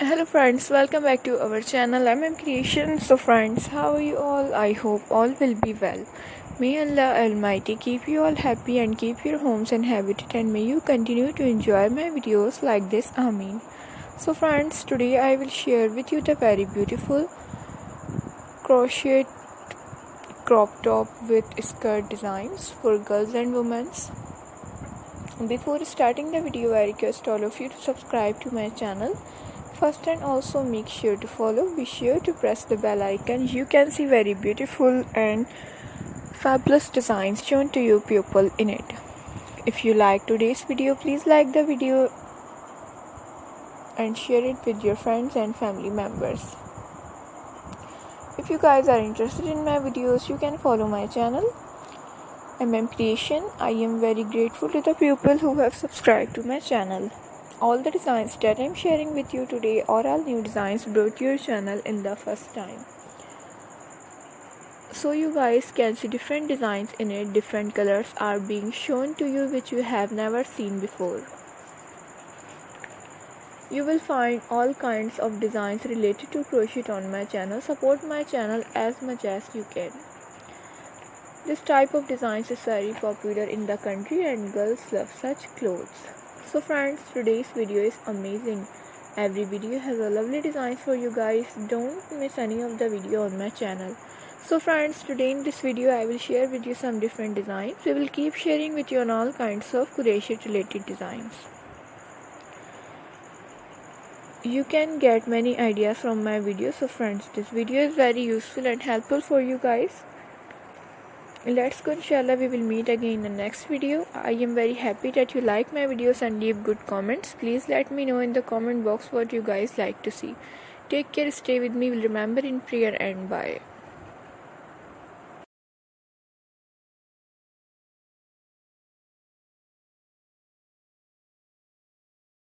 Hello friends, welcome back to our channel. I'm Creation. So friends, how are you all? I hope all will be well. May Allah Almighty keep you all happy and keep your homes inhabited, and may you continue to enjoy my videos like this. Ameen. So friends, today I will share with you the very beautiful crochet crop top with skirt designs for girls and women. Before starting the video, I request all of you to subscribe to my channel first, and also make sure to follow. Be sure to press the bell icon. You can see very beautiful and fabulous designs shown to you pupil in it. If you like today's video, please like the video and share it with your friends and family members. If you guys are interested in my videos, you can follow my channel Creation. I am very grateful to the people who have subscribed to my channel. All the designs that I am sharing with you today are all new designs brought to your channel in the first time. So you guys can see different designs in it. Different colors are being shown to you which you have never seen before. You will find all kinds of designs related to crochet on my channel. Support my channel as much as you can. This type of designs is very popular in the country and girls love such clothes. So friends, today's video is amazing. Every video has a lovely design for you guys. Don't miss any of the video on my channel. So friends, today in this video I will share with you some different designs. We will keep sharing with you on all kinds of crochet related designs. You can get many ideas from my video. So friends, this video is very useful and helpful for you guys. Let's go, inshallah we will meet again in the next video. I am very happy that you like my videos and leave good comments. Please let me know in the comment box what you guys like to see. Take care, stay with me, remember in prayer, and bye.